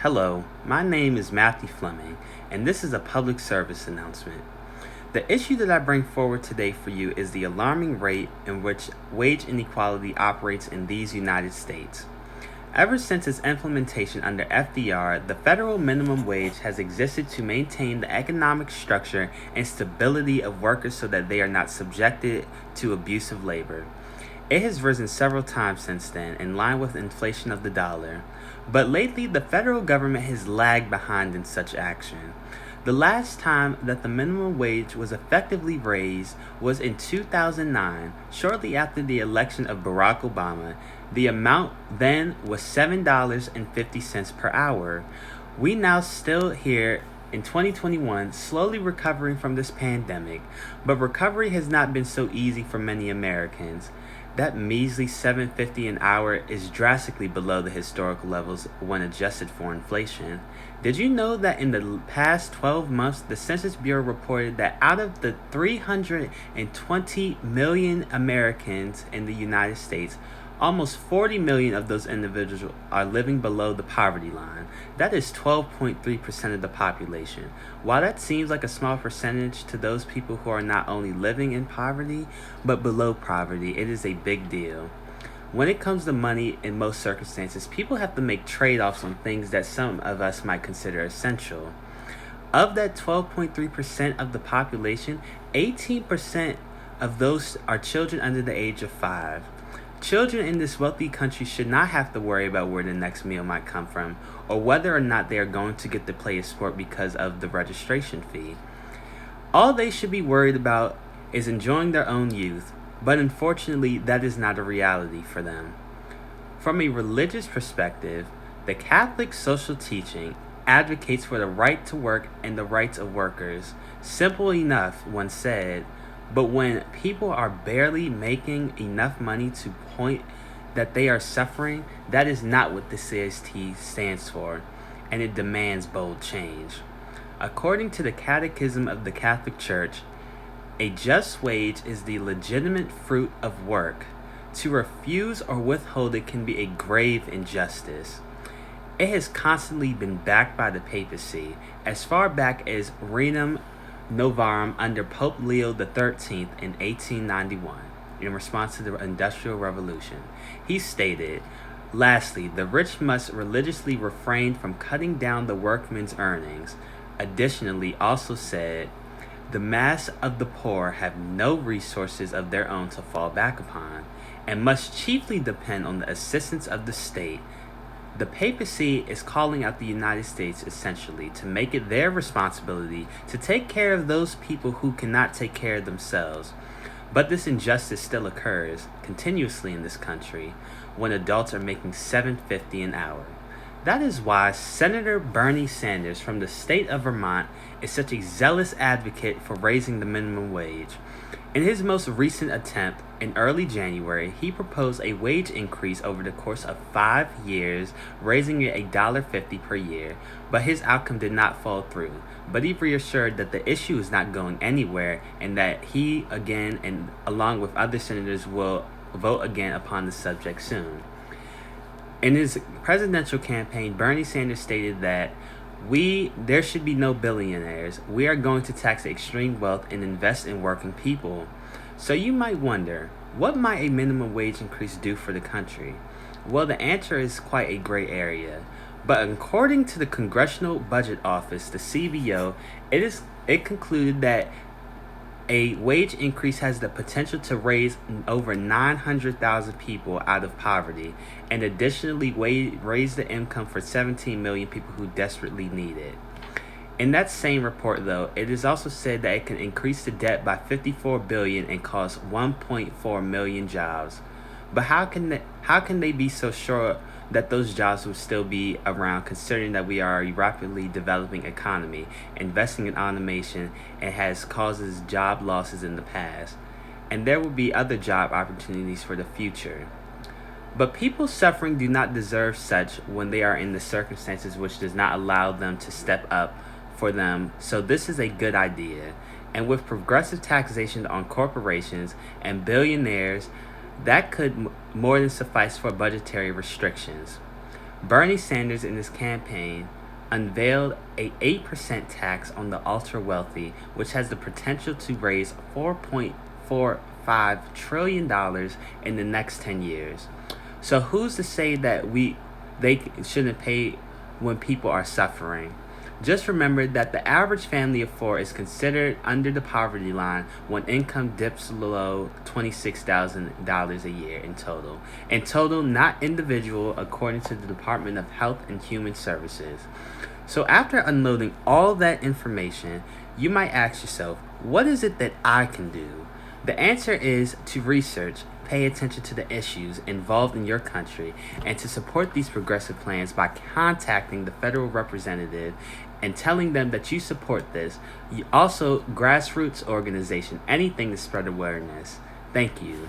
Hello, my name is Matthew Fleming, and this is a public service announcement. The issue that I bring forward today for you is the alarming rate in which wage inequality operates in these United States. Ever since its implementation under FDR, the federal minimum wage has existed to maintain the economic structure and stability of workers so that they are not subjected to abusive labor. It has risen several times since then, in line with inflation of the dollar. But lately, the federal government has lagged behind in such action. The last time that the minimum wage was effectively raised was in 2009, shortly after the election of Barack Obama. The amount then was $7.50 per hour. We now still here in 2021, slowly recovering from this pandemic, but recovery has not been so easy for many Americans. That measly $7.50 an hour is drastically below the historical levels when adjusted for inflation. Did you know that in the past 12 months, the Census Bureau reported that out of the 320 million Americans in the United States, almost 40 million of those individuals are living below the poverty line. That is 12.3% of the population. While that seems like a small percentage to those people who are not only living in poverty, but below poverty, it is a big deal. When it comes to money, in most circumstances, people have to make trade-offs on things that some of us might consider essential. Of that 12.3% of the population, 18% of those are children under the age of 5. Children in this wealthy country should not have to worry about where the next meal might come from, or whether or not they are going to get to play a sport because of the registration fee. All they should be worried about is enjoying their own youth, but unfortunately that is not a reality for them. From a religious perspective, the Catholic social teaching advocates for the right to work and the rights of workers. Simple enough when said, but when people are barely making enough money to point that they are suffering, that is not what the CST stands for, and it demands bold change. According to the Catechism of the Catholic Church, a just wage is the legitimate fruit of work. To refuse or withhold it can be a grave injustice. It has constantly been backed by the papacy, as far back as Rerum Novarum under Pope Leo XIII in 1891, in response to the Industrial Revolution. He stated, "Lastly, the rich must religiously refrain from cutting down the workmen's earnings." Additionally, also said, "The mass of the poor have no resources of their own to fall back upon, and must chiefly depend on the assistance of the state." The papacy is calling out the United States essentially to make it their responsibility to take care of those people who cannot take care of themselves. But this injustice still occurs continuously in this country when adults are making $7.50 an hour. That is why Senator Bernie Sanders from the state of Vermont is such a zealous advocate for raising the minimum wage. In his most recent attempt, in early January, he proposed a wage increase over the course of 5 years, raising it $1.50 per year, but his outcome did not fall through. But he reassured that the issue is not going anywhere and that he, again, and along with other senators, will vote again upon the subject soon. In his presidential campaign, Bernie Sanders stated that there should be no billionaires. We are going to tax extreme wealth and invest in working people. So you might wonder, what might a minimum wage increase do for the country? Well, the answer is quite a gray area. But according to the Congressional Budget Office, the CBO, it concluded that a wage increase has the potential to raise over 900,000 people out of poverty and additionally raise the income for 17 million people who desperately need it. In that same report, though, it is also said that it can increase the debt by $54 billion and cause 1.4 million jobs. But how can they be so sure that those jobs will still be around, considering that we are a rapidly developing economy, investing in automation, and has causes job losses in the past, and there will be other job opportunities for the future? But people suffering do not deserve such when they are in the circumstances which does not allow them to step up for them, so this is a good idea. And with progressive taxation on corporations and billionaires, that could more than suffice for budgetary restrictions. Bernie Sanders in his campaign unveiled a 8% tax on the ultra wealthy, which has the potential to raise $4.45 trillion in the next 10 years. So who's to say that they shouldn't pay when people are suffering? Just remember that the average family of four is considered under the poverty line when income dips below $26,000 a year in total. In total, not individual, according to the Department of Health and Human Services. So after unloading all that information, you might ask yourself, what is it that I can do? The answer is to research, pay attention to the issues involved in your country, and to support these progressive plans by contacting the federal representative and telling them that you support this. Also, grassroots organization, anything to spread awareness. Thank you.